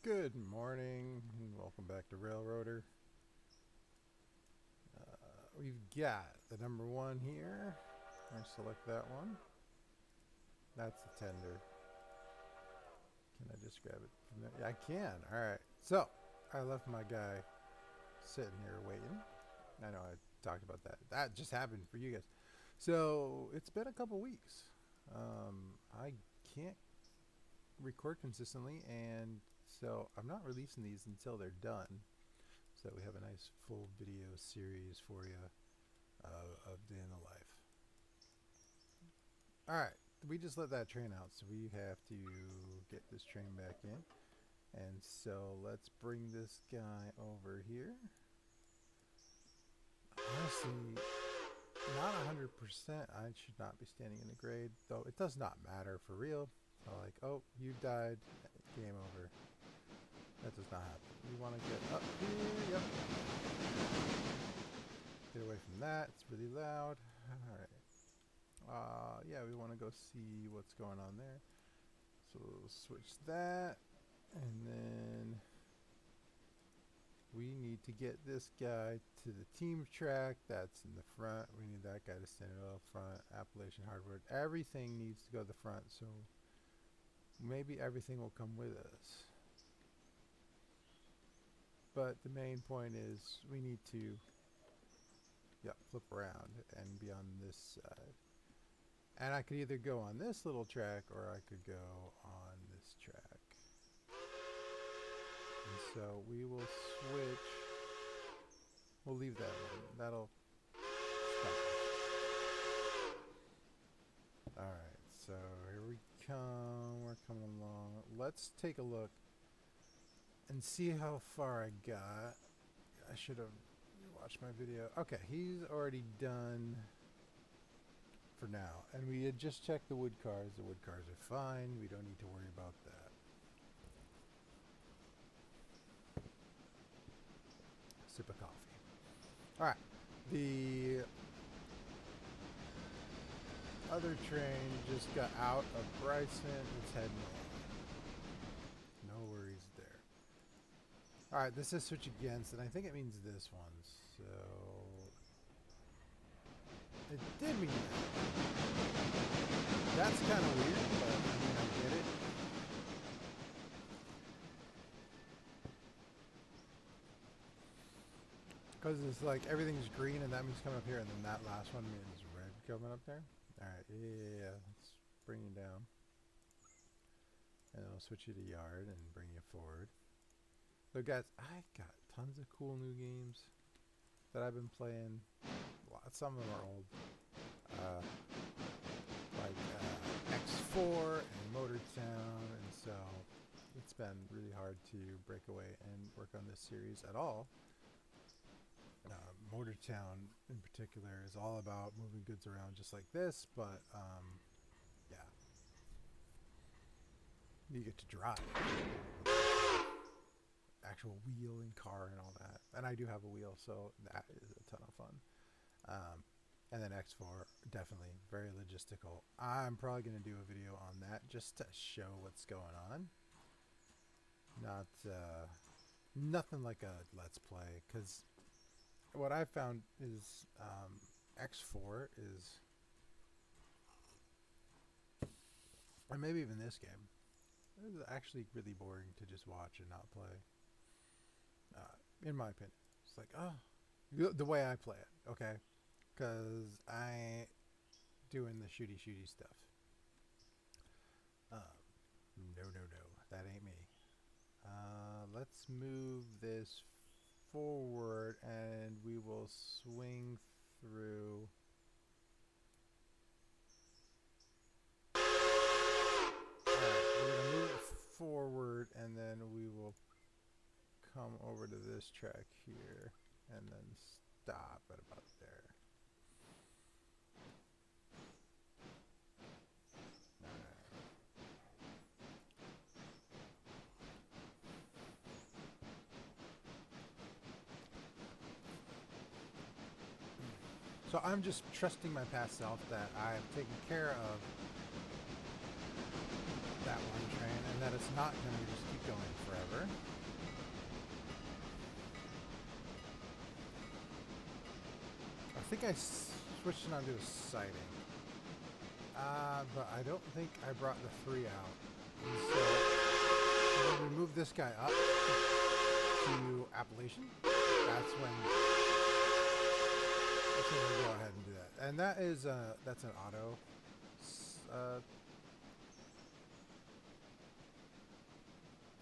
Good morning and welcome back to Railroader. We've got the number one here. I select that one. That's the tender. Can I just grab it from there? Yeah, I can. All right. So I left my guy sitting here waiting. I know I talked about that. That just happened for you guys. So it's been a couple weeks. I can't record consistently, and so I'm not releasing these until they're done. So we have a nice full video series for you of day in the life. All right, we just let that train out, so we have to get this train back in. And so let's bring this guy over here. Honestly, not 100%. I should not be standing in the grade, though it does not matter for real. Like, oh, you died, game over. That does not happen. We want to get up here. Yep. Get away from that. It's really loud. All right. Yeah, we want to go see what's going on there. So we'll switch that, and then we need to get this guy to the team track. That's in the front. We need that guy to stand up front. Appalachian hardwood. Everything needs to go to the front. So maybe everything will come with us. But the main point is we need to flip around and be on this side. And I could either go on this little track or I could go on this track. And so we will switch. We'll leave that one. That'll stop us. Alright, so here we come. We're coming along. Let's take a look and see how far I got. I should have watched my video. Okay, he's already done for now. And we had just checked the wood cars. The wood cars are fine. We don't need to worry about that. Sip of coffee. All right. The other train just got out of Bryson. It's heading on. No worries there. All right. This is switch against, and I think it means this one. So it did mean that. That's kind of weird, but I mean, I get it. Because it's like everything's green and that means coming up here, and then that last one means red coming up there. Alright, yeah, let's bring you down. And I'll switch you to yard and bring you forward. So guys, I got tons of cool new games that I've been playing. Some of them are old. Like X4 and Motortown, and so it's been really hard to break away and work on this series at all. Motortown in particular is all about moving goods around just like this, but yeah, you get to drive actual wheel and car and all that, and I do have a wheel, so that is a ton of fun. And then X4, definitely very logistical. I'm probably going to do a video on that just to show what's going on. Not nothing like a let's play, because what I found is X4 is, or maybe even this game, is actually really boring to just watch and not play. In my opinion, it's like, oh, the way I play it, okay, because I doing the shooty stuff. No, that ain't me. Let's move this forward and we will swing through. Alright, we're going to move forward and then we will come over to this track here and then stop at about there. So I'm just trusting my past self that I've taken care of that one train and that it's not going to just keep going forever. I think I switched it onto a sighting. But I don't think I brought the 3 out. And so when we move this guy up to Appalachian, that's when we go ahead and do that. And that is that's an auto.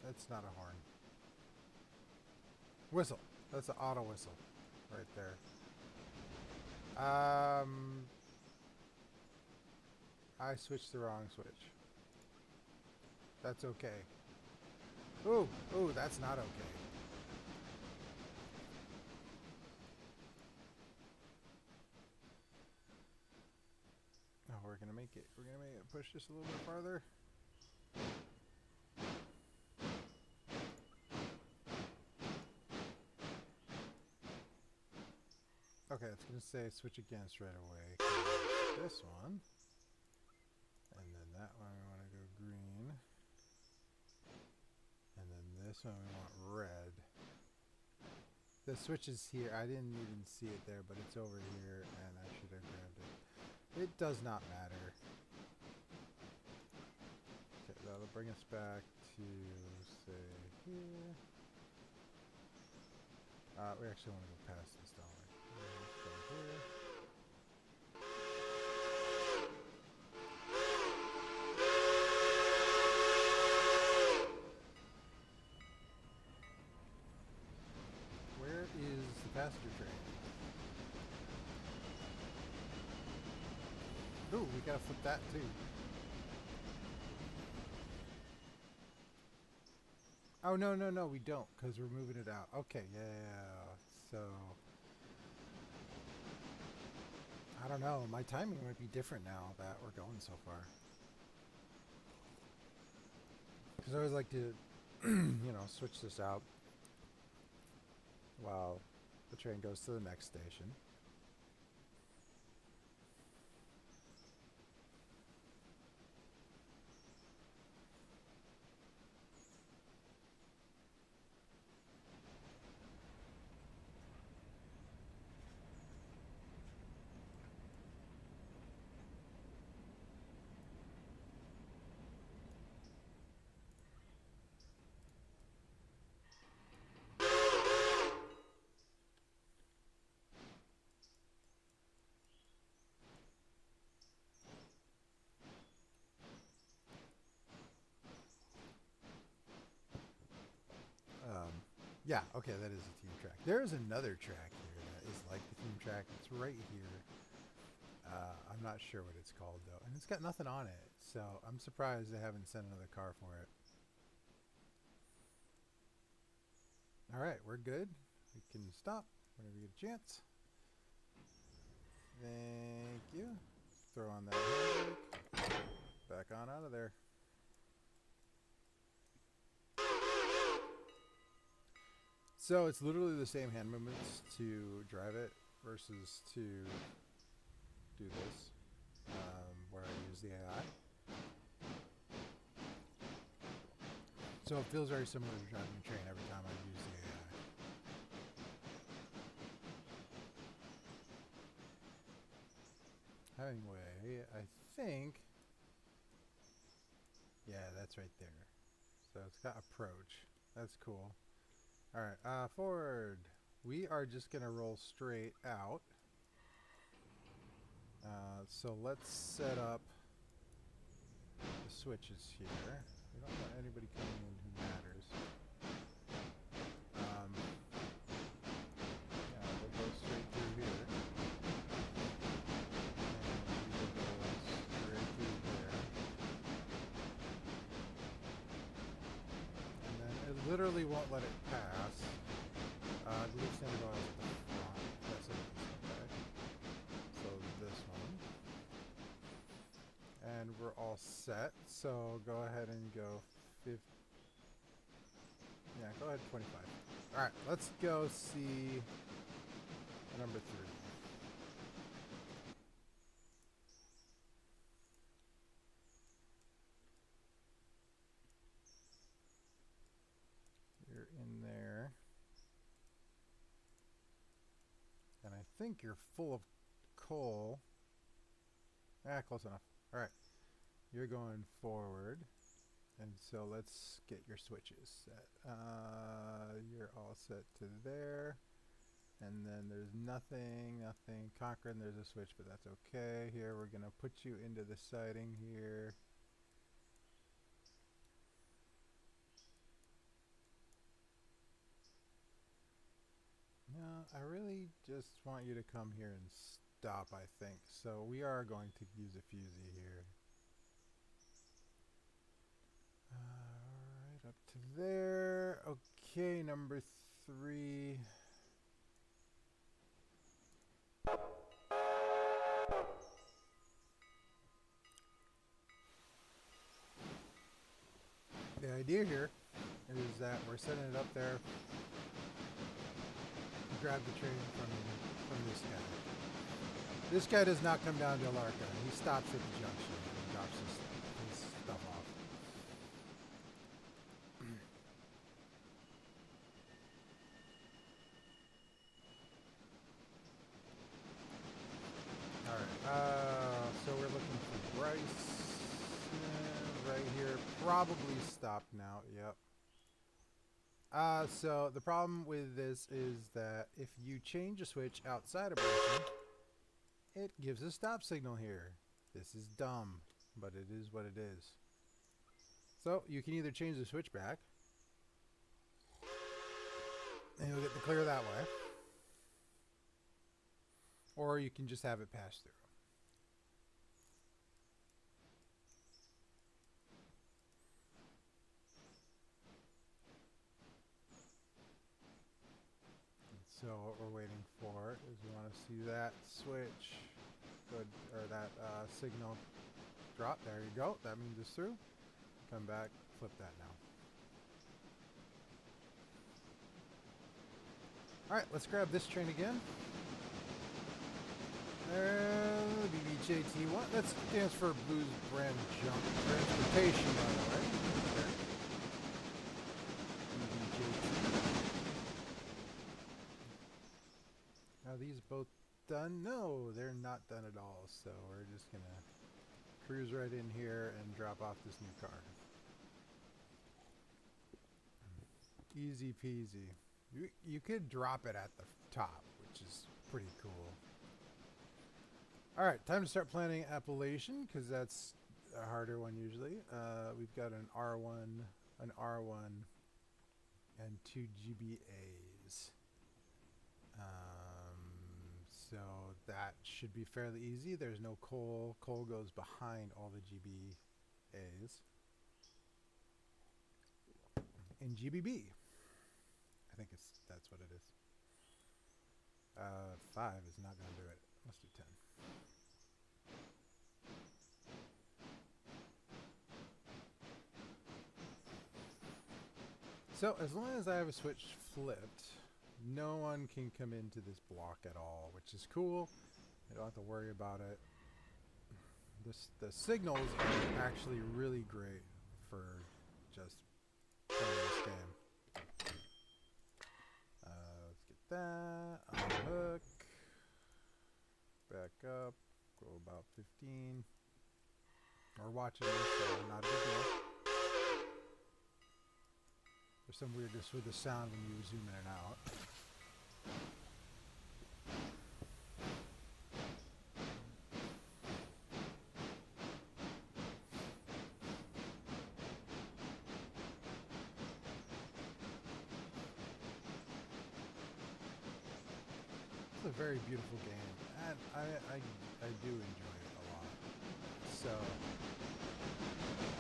That's not a horn. Whistle. That's an auto whistle right there. I switched the wrong switch. That's okay. Ooh, that's not okay. Oh, we're gonna make it. We're gonna make it push just a little bit farther. Okay, it's gonna say switch against right away. This one. And then that one we want to go green. And then this one we want red. The switch is here. I didn't even see it there, but it's over here, and I should have grabbed it. It does not matter. Okay, that'll bring us back to, say, here. We actually want to go past this, don't we? Let's go here. Where is the passenger train? Ooh, we gotta flip that too. Oh, no, we don't, because we're moving it out. Okay, yeah, so... I don't know, my timing might be different now that we're going so far. Because I always like to, switch this out while the train goes to the next station. Yeah, okay, that is a theme track. There is another track here that is like the theme track. It's right here. I'm not sure what it's called, though. And it's got nothing on it, so I'm surprised they haven't sent another car for it. Alright, we're good. We can stop whenever you get a chance. Thank you. Throw on that handbrake. Back on out of there. So it's literally the same hand movements to drive it versus to do this, where I use the AI. So it feels very similar to driving a train every time I use the AI. Hemingway, I think. Yeah, that's right there. So it's got approach. That's cool. Alright, forward. We are just going to roll straight out. So let's set up the switches here. We don't want anybody coming in who matters. Yeah, we'll go straight through here. And we will go straight through there. And then it literally won't let it pass. I believe Sandoval is at the front. That's it. Okay. So this one. And we're all set. So go ahead and go 50. Yeah, go ahead 25. Alright, let's go see number 3. think you're full of coal. Close enough. All right. You're going forward. And so let's get your switches set. You're all set to there. And then there's nothing. Conquering, there's a switch, but that's okay. Here, we're going to put you into the siding here. No, I really just want you to come here and stop, I think. So we are going to use a fusee here. Right up to there. Okay, number 3. The idea here is that we're setting it up there. Grab the train from this guy. This guy does not come down to Alarka. He stops at the junction and drops his stuff off. Alright, so we're looking for Bryce. Right here. Probably stopped now. Yep. So the problem with this is that if you change a switch outside of Bryson, it gives a stop signal here. This is dumb, but it is what it is. So you can either change the switch back, and you'll get the clear that way, or you can just have it pass through. So what we're waiting for is we want to see that switch, or that signal drop. There you go. That means it's through. Come back, flip that now. All right, let's grab this train again. BBJT1. That stands for Blues Brand Jump Transportation, by the way. Are these both done? No, they're not done at all. So we're just going to cruise right in here and drop off this new car. Easy peasy. You could drop it at the top, which is pretty cool. All right, time to start planning Appalachian, because that's a harder one usually. We've got an R1, and 2 GBAs. So that should be fairly easy. There's no coal. Coal goes behind all the GBAs. And GBB. I think that's what it is. 5 is not going to do it. Let's do 10. So as long as I have a switch flipped, no one can come into this block at all, which is cool. I don't have to worry about it. The signals are actually really great for just playing this game. Let's get that on the hook. Back up. Go about 15. We're watching this, so not a big deal. There's some weirdness with the sound when you zoom in and out. It's a very beautiful game, and I do enjoy it a lot. So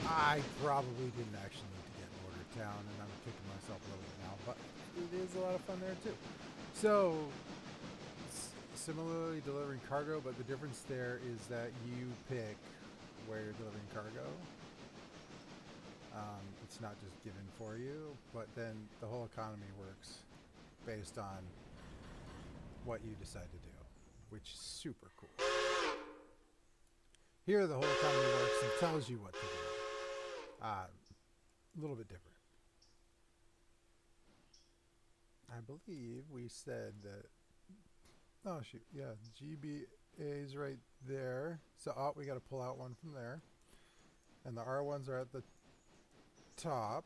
I probably didn't actually need to get Border Town, and I'm kicking myself a little bit now, but it is a lot of fun there too. So similarly delivering cargo, but the difference there is that you pick where you're delivering cargo. It's not just given for you, but then the whole economy works based on what you decide to do, which is super cool. Here the whole economy works and tells you what to do. A little bit different. I believe we said that Oh shoot, yeah, GBA is right there. So we got to pull out one from there, and the R1s are at the top.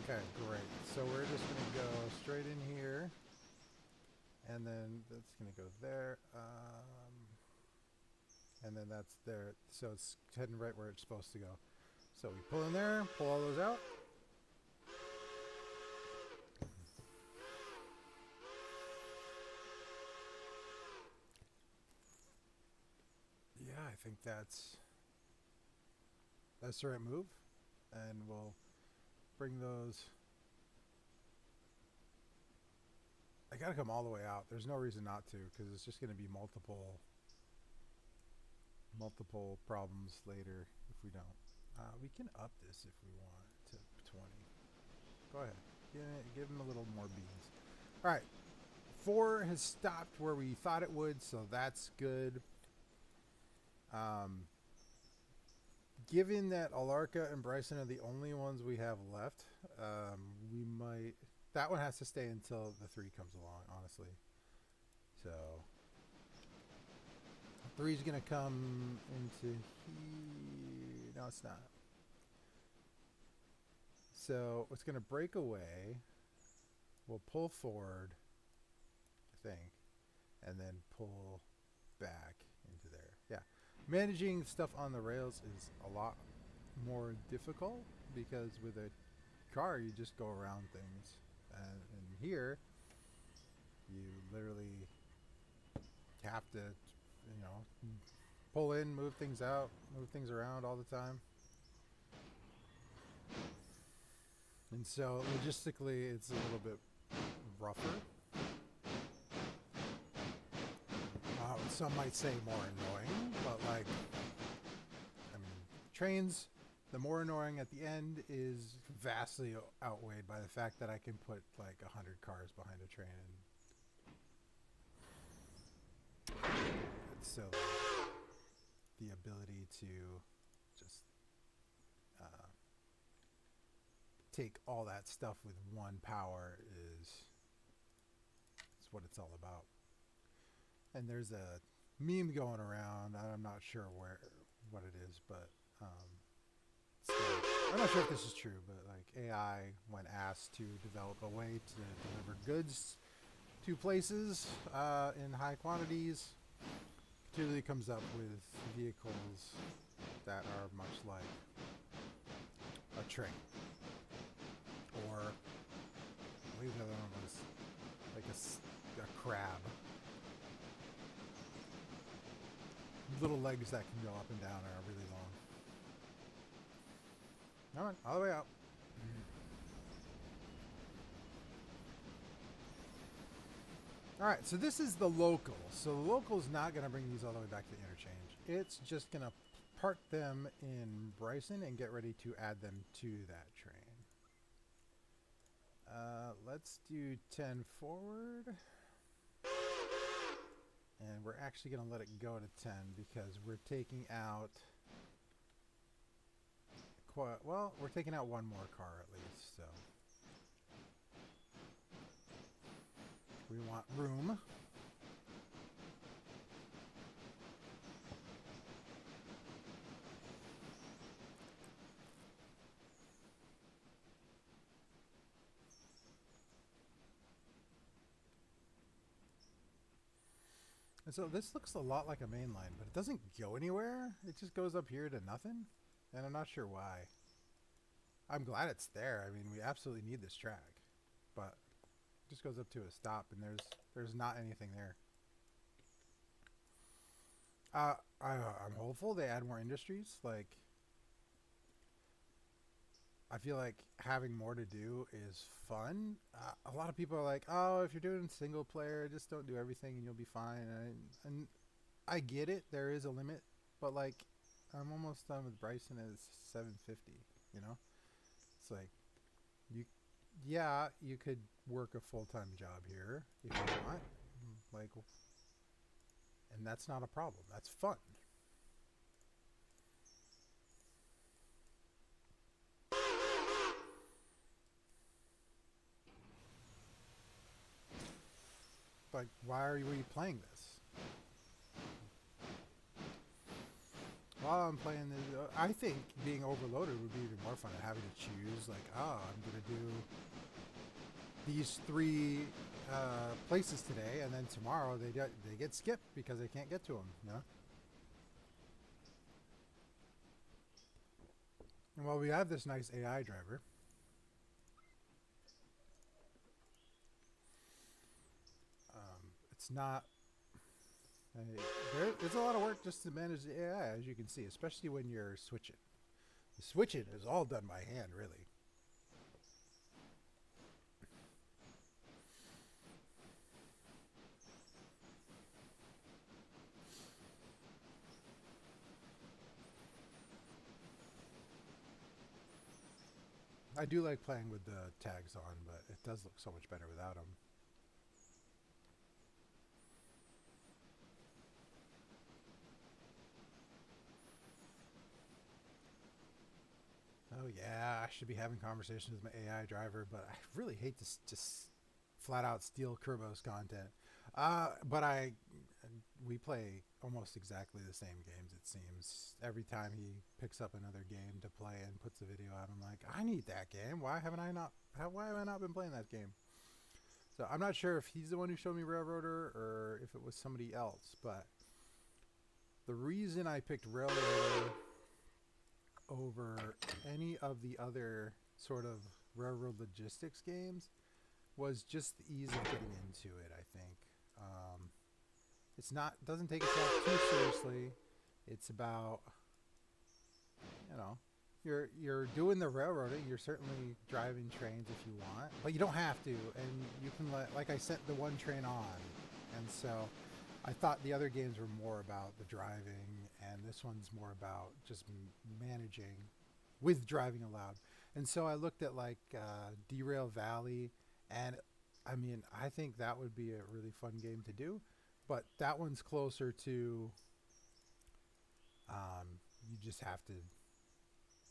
Okay, great. So we're just gonna go straight in here, and then that's gonna go there, and then that's there. So it's heading right where it's supposed to go. So we pull in there, pull all those out. Yeah, I think that's the right move, and we'll bring those. I gotta come all the way out. There's no reason not to, because it's just gonna be multiple problems later if we don't. We can up this if we want to 20. Go ahead. Give him a little more beans. All right. 4 has stopped where we thought it would, so that's good. Given that Alarka and Bryson are the only ones we have left, we might... That one has to stay until the 3 comes along, honestly. So... 3's going to come into here. No, it's not. So it's going to break away. We'll pull forward, I think, and then pull back into there. Yeah. Managing stuff on the rails is a lot more difficult because with a car, you just go around things. And here, you literally have to, pull in, move things out, move things around all the time. And so logistically, it's a little bit rougher. Some might say more annoying, but trains, the more annoying at the end is vastly outweighed by the fact that I can put 100 cars behind a train. And so the ability to just take all that stuff with one power is what it's all about. And there's a meme going around. I'm not sure what it is, but I'm not sure if this is true, but AI, when asked to develop a way to deliver goods to places in high quantities, clearly comes up with vehicles that are much like a train, or I believe the other one was like a crab. Little legs that can go up and down are really long. All right, all the way out. All right, so this is the local. So the local is not going to bring these all the way back to the interchange. It's just going to park them in Bryson and get ready to add them to that train. Let's do 10 forward. And we're actually going to let it go to 10 because we're taking out... we're taking out one more car at least, so... We want room. And so this looks a lot like a main line, but it doesn't go anywhere. It just goes up here to nothing. And I'm not sure why. I'm glad it's there. I mean, we absolutely need this track. But it just goes up to a stop, and there's not anything there. I'm hopeful they add more industries. I feel like having more to do is fun. A lot of people are like, oh, if you're doing single player, just don't do everything and you'll be fine. And I get it. There is a limit. But, I'm almost done with Bryson at 750, It's you could work a full-time job here if you want. And that's not a problem. That's fun. Like, why are we playing this? While I'm playing this, I think being overloaded would be even more fun. Having to choose, like, oh, I'm gonna do these 3 places today, and then tomorrow they get skipped because they can't get to them. You know. And while we have this nice AI driver, it's not. There's a lot of work just to manage the AI, as you can see, especially when you're switching. The switching is all done by hand, really. I do like playing with the tags on, but it does look so much better without them. Oh yeah, I should be having conversations with my AI driver, but I really hate to just flat out steal Kerbo's content. But we play almost exactly the same games. It seems every time he picks up another game to play and puts a video out, I'm like, I need that game. Why have I not been playing that game? So I'm not sure if he's the one who showed me Railroader or if it was somebody else. But the reason I picked Railroader over any of the other sort of railroad logistics games was just the ease of getting into it. I think it's not doesn't take itself too seriously. It's about, you know, you're doing the railroading. You're certainly driving trains if you want, but you don't have to. And you can like I sent the one train on, and so I thought the other games were more about the driving, and this one's more about just managing with driving allowed. And so I looked at like Derail Valley, and I mean, I think that would be a really fun game to do, but that one's closer to you just have to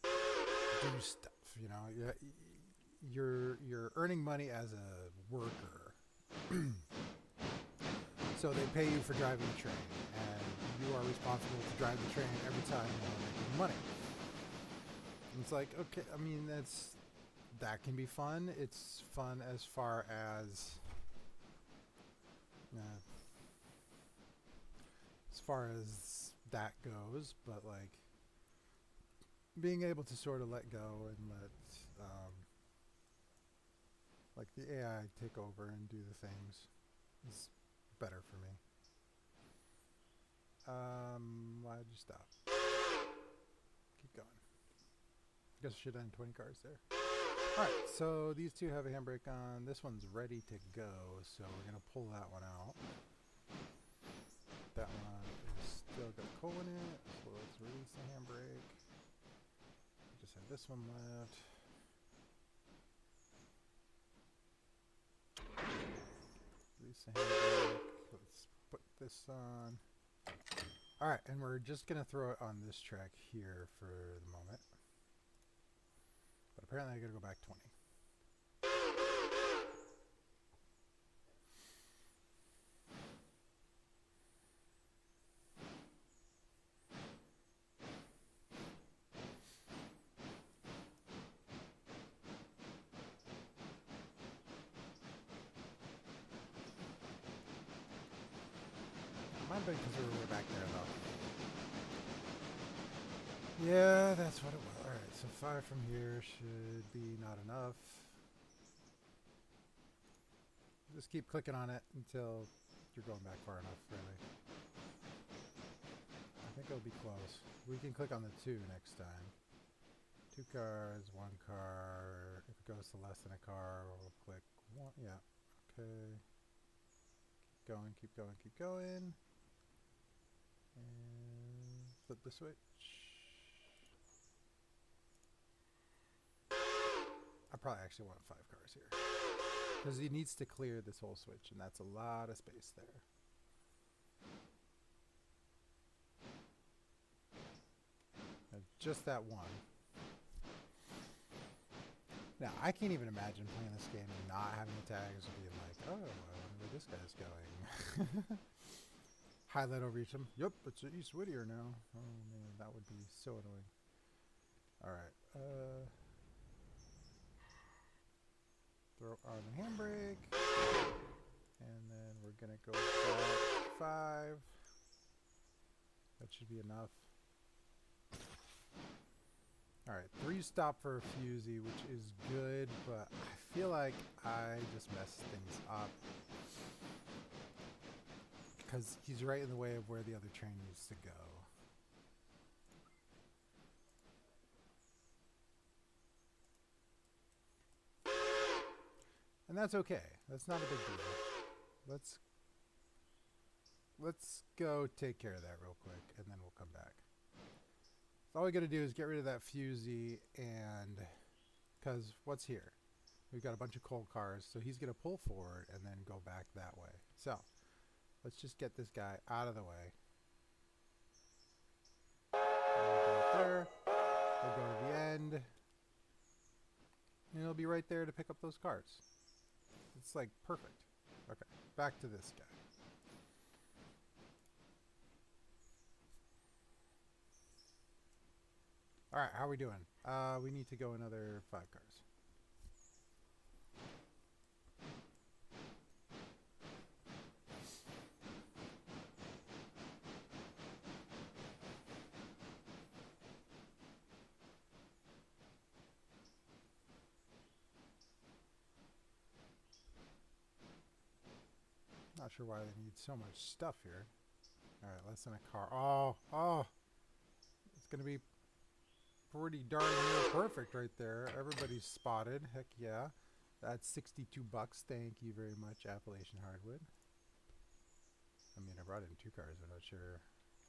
do stuff. You know, you're earning money as a worker. So they pay you for driving the train, and you are responsible to drive the train every time you want to make money. And it's like, okay, I mean, that can be fun. It's fun as far as that goes, but like being able to sort of let go and let like the AI take over and do the things is better for me. Why'd you stop? Keep going. Guess I should end 20 cars there. Alright, so these two have a handbrake on. This one's ready to go, so we're going to pull that one out. That one is still got a coal in it, so let's release the handbrake. Just have this one left. Release the handbrake. Let's put this on. Alright, and we're just going to throw it on this track here for the moment. But apparently I got to go back 20. Might have been because we were way back there though. Yeah, that's what it was. Alright, so 5 from here should be not enough. Just keep clicking on it until you're going back far enough, really. I think it'll be close. We can click on the 2 next time. 2 cars, 1 car. If it goes to less than a car, we'll click 1. Yeah, okay. Keep going, keep going, keep going. And flip the switch. I probably actually want 5 cars here, because he needs to clear this whole switch, and that's a lot of space there. And just that one. Now, I can't even imagine playing this game and not having the tags and being like, oh, I wonder where this guy's going. Highlight over each of them. Yep, it's East Whittier now. Oh, man, that would be so annoying. All right. Throw on the handbrake. And then we're going to go back 5. That should be enough. Alright, 3 stop for a Fusey, which is good, but I feel like I just messed things up. Because he's right in the way of where the other train needs to go. And that's okay. That's not a big deal. Let's go take care of that real quick, and then we'll come back. So all we got to do is get rid of that Fusey, and because what's here? We've got a bunch of coal cars, so he's going to pull forward and then go back that way. So let's just get this guy out of the way. We'll go there. We'll go to the end. And he'll be right there to pick up those cars. It's like perfect. Okay, back to this guy. Alright, how are we doing? We need to go another 5 cars. Not sure why they need so much stuff here. Alright, less than a car. Oh! It's going to be pretty darn near perfect right there. Everybody's spotted. Heck yeah. That's $62. Thank you very much, Appalachian Hardwood. I mean, I brought in 2 cars. I'm not sure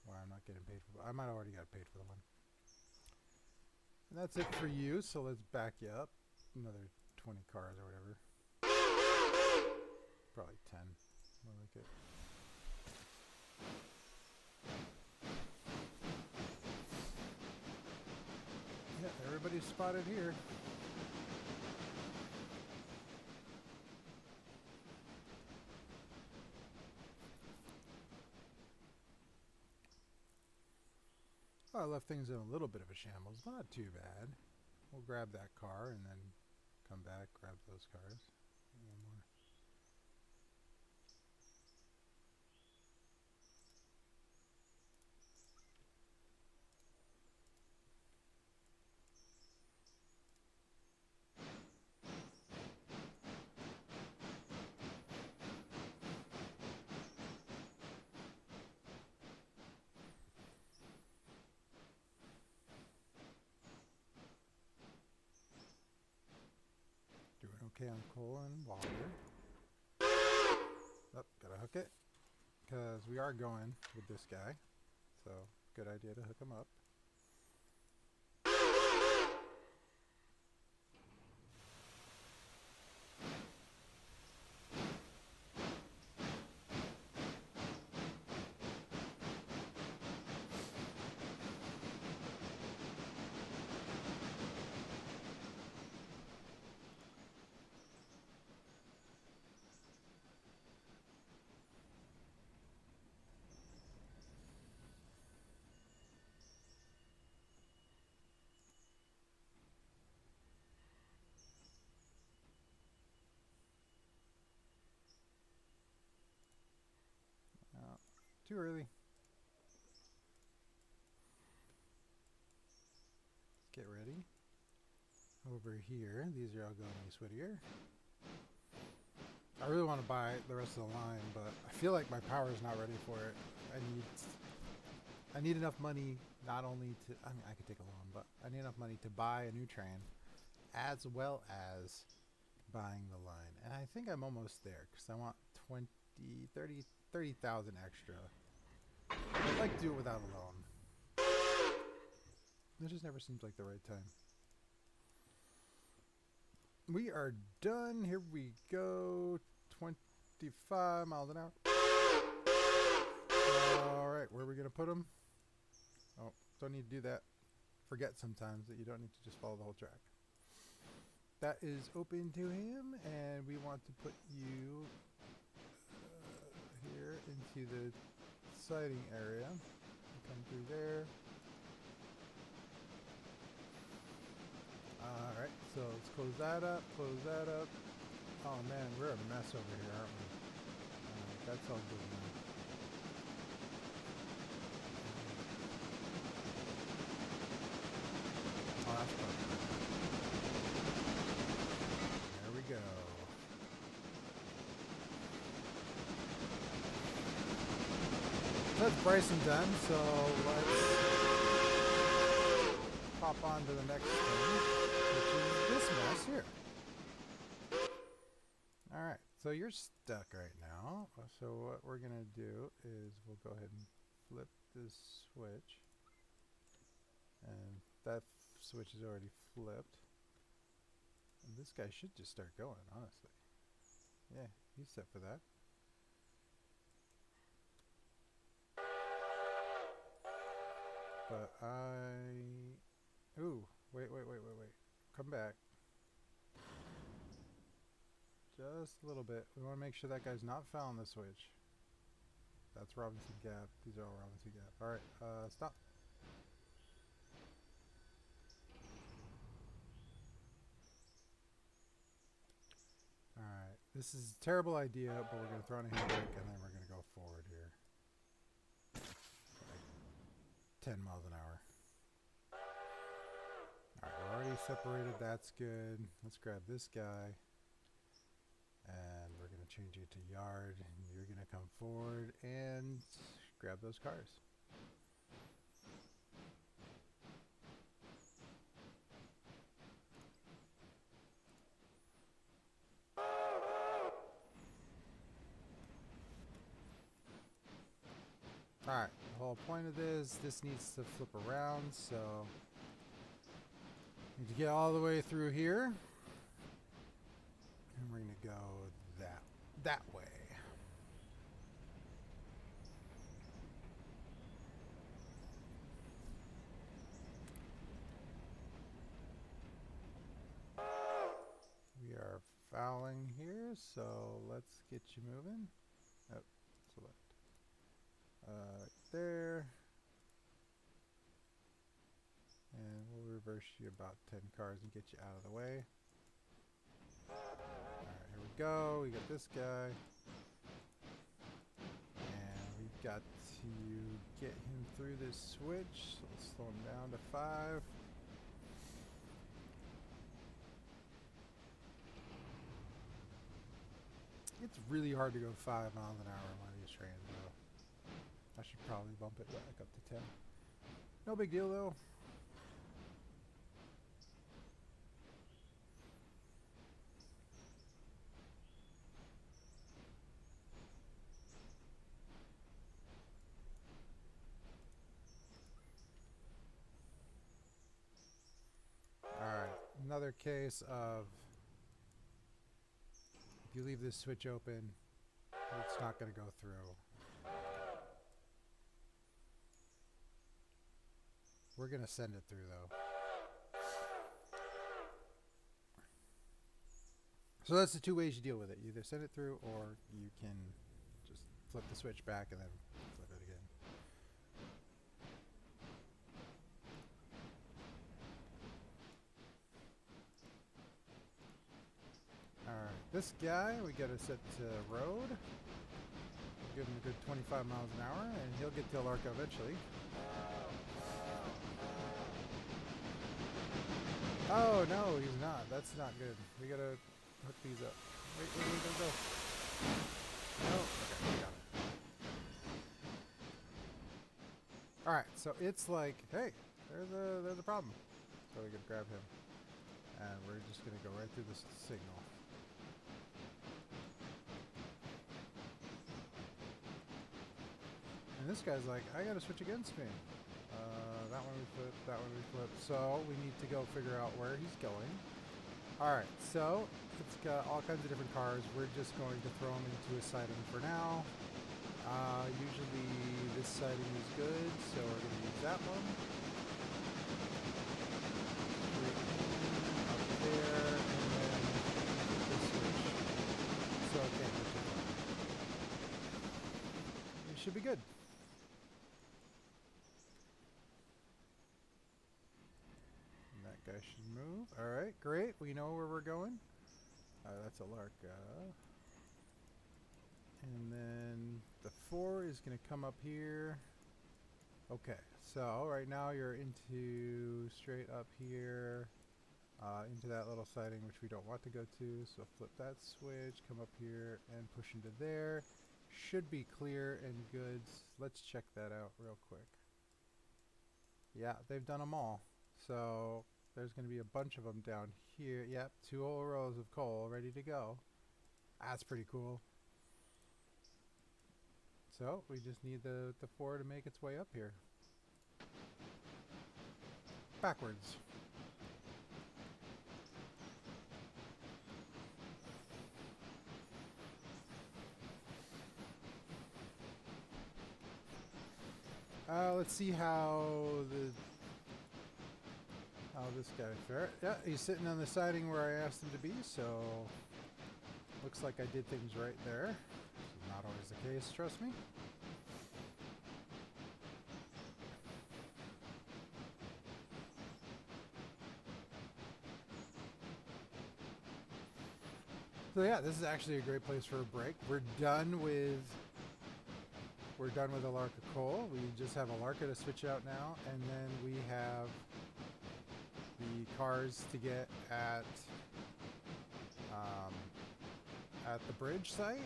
why I'm not getting paid for it. I might have already got paid for the one. And that's it for you, so let's back you up. Another 20 cars or whatever. Probably 10. More like it. Yeah, everybody's spotted here. Well, I left things in a little bit of a shambles. Not too bad. We'll grab that car and then come back, grab those cars. One more. Doing okay on coal and water. Oh, gotta hook it. Because we are going with this guy. So, good idea to hook him up. Too early. Let's get ready. Over here, these are all going to East Whittier. I really want to buy the rest of the line, but I feel like my power is not ready for it. I need enough money not only to, I mean, I could take a loan, but I need enough money to buy a new train as well as buying the line. And I think I'm almost there because I want 30,000 extra. I'd like to do it without a loan. It just never seems like the right time. We are done. Here we go. 25 miles an hour. Alright, where are we going to put them? Oh, don't need to do that. Forget sometimes that you don't need to just follow the whole track. that is open to him, and we want to put you here into the siding area. Come through there. Alright, so let's close that up, close that up. Oh man, we're a mess over here, aren't we? That's all good now. Oh, that's fun. There we go. That's Bryson done, so let's hop on to the next thing, which is this mess here. Alright, so you're stuck right now. So what we're going to do is we'll go ahead and flip this switch. And that switch is already flipped. And this guy should just start going, honestly. Yeah, he's set for that. But ooh, wait. Come back. Just a little bit. We want to make sure that guy's not fouling the switch. That's Robinson Gap. These are all Robinson Gap. Alright, stop. Alright, this is a terrible idea, but we're going to throw in a handbrake and then we're going to go forward here. Like 10 miles an hour. Alright, we're already separated. That's good. Let's grab this guy. And we're going to change it to yard. And you're going to come forward and grab those cars. Alright, the whole point of this needs to flip around, so need to get all the way through here. And we're going to go that way. We are fouling here, so let's get you moving. Oh, select. Right there. And we'll reverse you about 10 cars and get you out of the way. Alright, here we go. We got this guy. And we've got to get him through this switch. So let's slow him down to 5. It's really hard to go 5 miles an hour on one of these trains, though. I should probably bump it back up to 10. No big deal, though. Alright, another case of if you leave this switch open, it's not going to go through. We're going to send it through, though. So that's the two ways you deal with it. You either send it through or you can just flip the switch back and then flip it again. Alright, this guy we got to set to road. Give him a good 25 miles an hour and he'll get to Alarco eventually. Oh no, he's not. That's not good. We gotta hook these up. Wait, go. No, okay, we got it. Alright, so it's like, hey, there's a problem. So we can grab him. And we're just gonna go right through this signal. And this guy's like, I gotta switch against me. That one we flip, that one we flip. So we need to go figure out where he's going. Alright, so it's got all kinds of different cars. We're just going to throw them into a siding for now. Usually this siding is good, so we're going to use that one. Up there, and should be good. And that guy should move. Alright, great. We know where we're going. That's a Larka. And then the 4 is going to come up here. Okay, so right now you're into straight up here, into that little siding which we don't want to go to. So flip that switch, come up here and push into there. Should be clear and good. Let's check that out real quick. Yeah, they've done them all. So there's going to be a bunch of them down here. Yep, 2 whole rows of coal ready to go. That's pretty cool. So we just need the 4 to make its way up here. Backwards. Let's see how this guy fared. Yeah, he's sitting on the siding where I asked him to be, so looks like I did things right there. This is not always the case, trust me. So yeah, this is actually a great place for a break. We're done with the Larka coal. We just have a Larka to switch out now, and then we have the cars to get at the bridge site.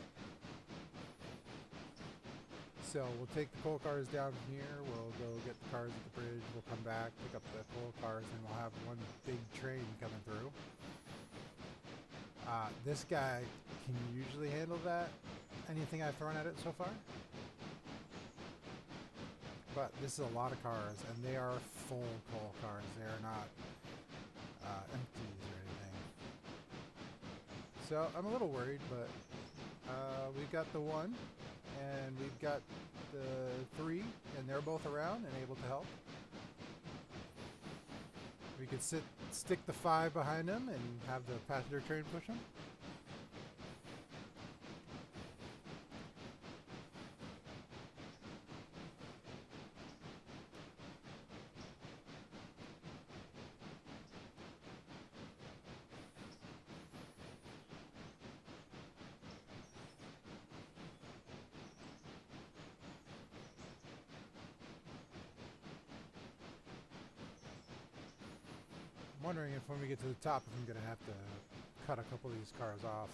So we'll take the coal cars down from here. We'll go get the cars at the bridge. We'll come back, pick up the coal cars, and we'll have one big train coming through. This guy can usually handle that. Anything I've thrown at it so far. But this is a lot of cars, and they are full coal cars. They are not empties or anything. So I'm a little worried, but we've got the 1, and we've got the 3, and they're both around and able to help. We could stick the 5 behind them and have the passenger train push them. I'm wondering if when we get to the top, if I'm going to have to cut a couple of these cars off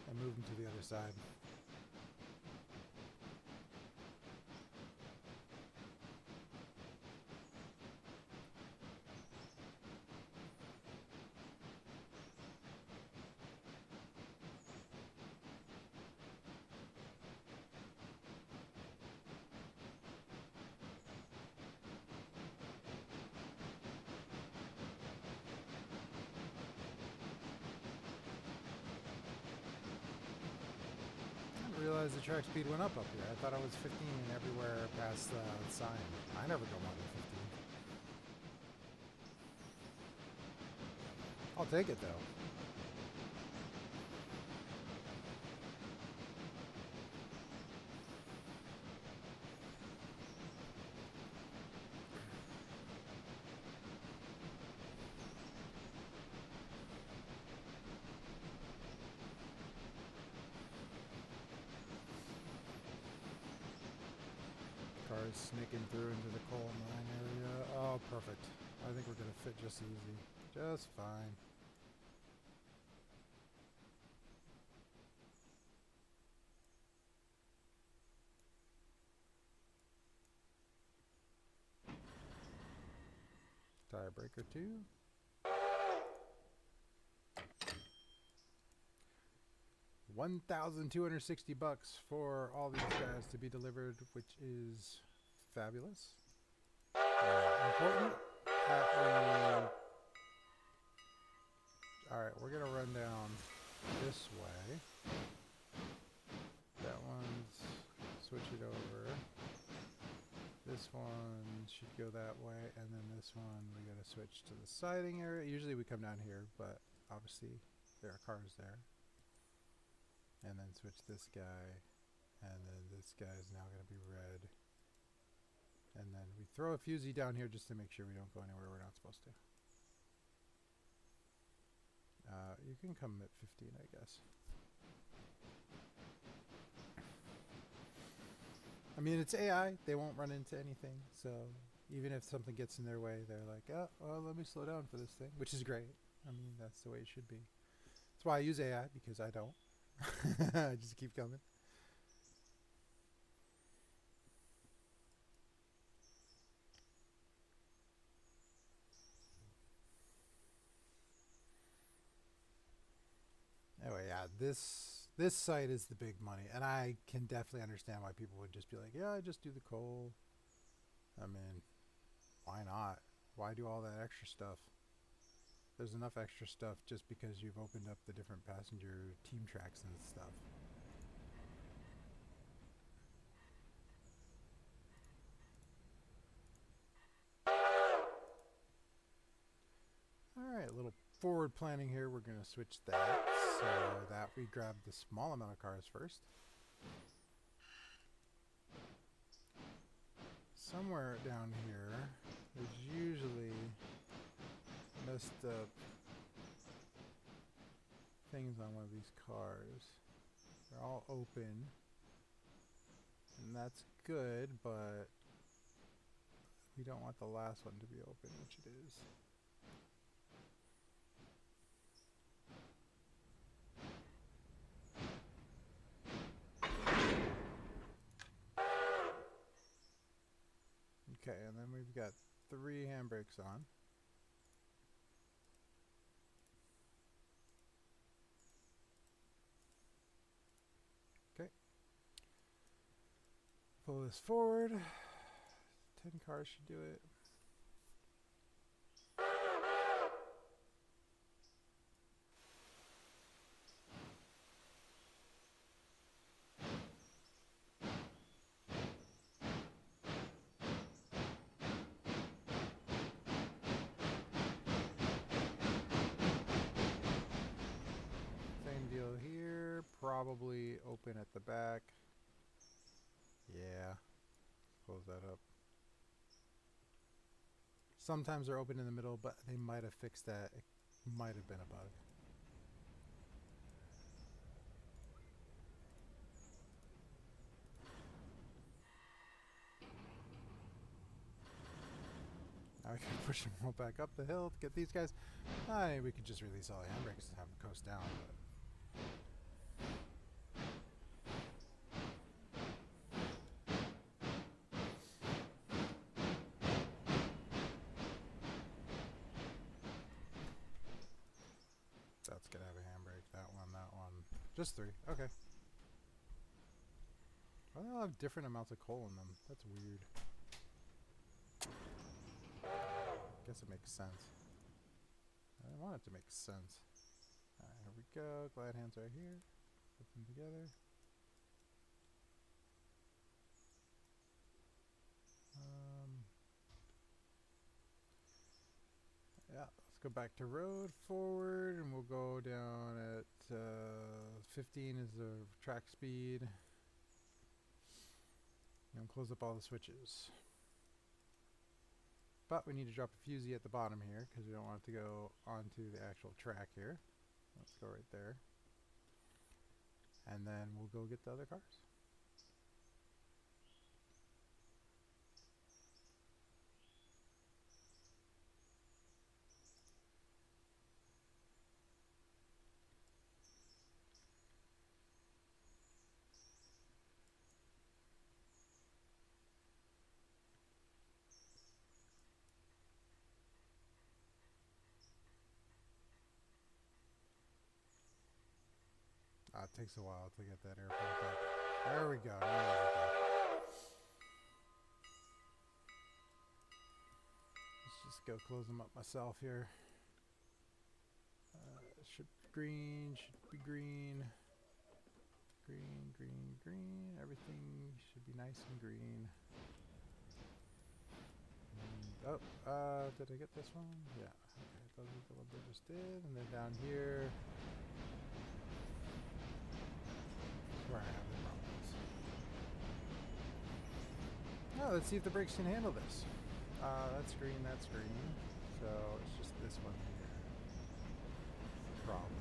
and move them to the other side. I didn't realize the track speed went up here. I thought it was 15 everywhere past the sign. I never go more than 15. I'll take it though. Cars sneaking through into the coal mine area. Oh, perfect. I think we're going to fit just easy. Just fine. Tiebreaker 2. $1,260 for all these guys to be delivered, which is fabulous. Important that we... Alright, we're going to run down this way. That one's... switch it over. This one should go that way, and then this one we got to switch to the siding area. Usually we come down here, but obviously there are cars there. And then switch this guy And then this guy is now going to be red. And then we throw a fusee down here just to make sure we don't go anywhere we're not supposed to. You can come at 15, I guess. I mean, it's AI. They won't run into anything. So even if something gets in their way, they're like, oh, well, let me slow down for this thing, which is great. I mean, that's the way it should be. That's why I use AI, because I don't. I just keep coming. Anyway, yeah, this site is the big money, and I can definitely understand why people would just be like, yeah, I just do the coal. I mean, why not? Why do all that extra stuff? There's enough extra stuff just because you've opened up the different passenger team tracks and stuff. Alright, a little forward planning here. We're going to switch that so that we grab the small amount of cars first. Somewhere down here, there's usually messed up things on one of these cars. They're all open, and that's good, but we don't want the last one to be open, which it is. Okay, and then we've got 3 handbrakes on. Okay. Pull this forward. 10 cars should do it. Same deal here. Probably open at the back. Yeah. Close that up. Sometimes they're open in the middle, but they might have fixed that. It might have been a bug. Now we can push them all back up the hill to get these guys. I mean, we could just release all the handbrakes and have them coast down. But that's gonna have a handbrake. That one, that one. Just 3. Okay. Why do they all have different amounts of coal in them? That's weird. Guess it makes sense. I want it to make sense. Alright, here we go. Glide hands right here. Put them together. Yeah, let's go back to road forward, and we'll go down at 15 is the track speed. And close up all the switches. But we need to drop a fusee at the bottom here because we don't want it to go onto the actual track here. Let's go right there. And then we'll go get the other cars. It takes a while to get that air pumped up. There we go. Let's just go close them up myself here. Should be green, should be green. Green, green, green. Everything should be nice and green. And, did I get this one? Yeah. Okay, those are the ones I just did. And then down here, where I have the problems. Oh, let's see if the brakes can handle this. That's green, that's green. So it's just this one here. Problem.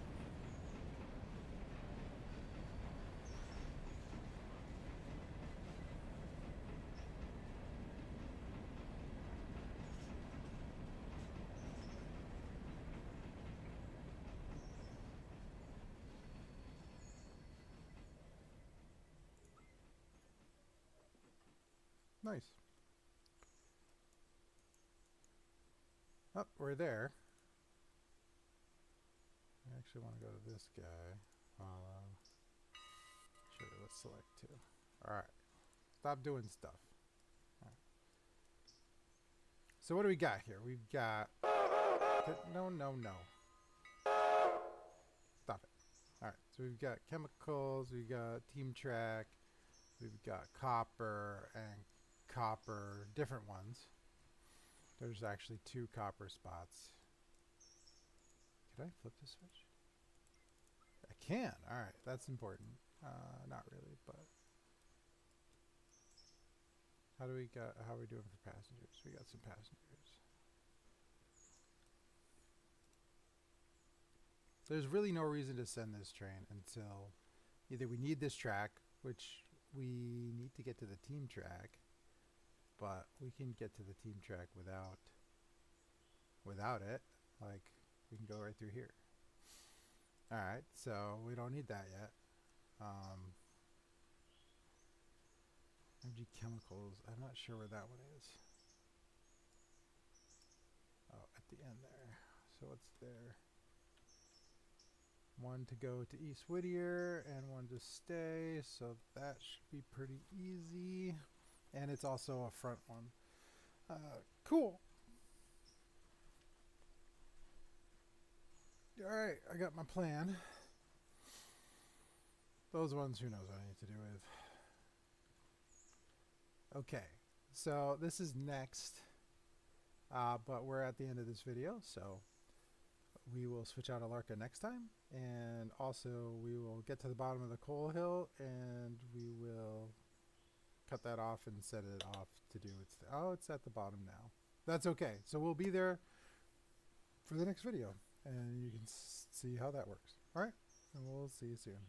Nice. Oh, we're there. I actually want to go to this guy. Sure, let's select two. Alright. Stop doing stuff. All right. So what do we got here? We've got... No, no, no. Stop it. Alright, so we've got chemicals, we've got team track, we've got copper and copper, different ones. There's actually 2 copper spots. Could I flip the switch? I can. Alright, that's important. Not really, but... How are we doing for passengers? We got some passengers. There's really no reason to send this train until either we need this track, which we need to get to the team track, but we can get to the team track without it. Like, we can go right through here. Alright, so we don't need that yet. Energy chemicals, I'm not sure where that one is. Oh, at the end there. So it's there. One to go to East Whittier and one to stay, so that should be pretty easy. And it's also a front one. Cool. Alright, I got my plan. Those ones, who knows what I need to do with. Okay, so this is next, but we're at the end of this video, so we will switch out Alarka next time, and also we will get to the bottom of the coal hill, and we will cut that off and set it off to do its thing. Oh, it's at the bottom now. That's okay. So we'll be there for the next video, and you can see how that works. All right, and we'll see you soon.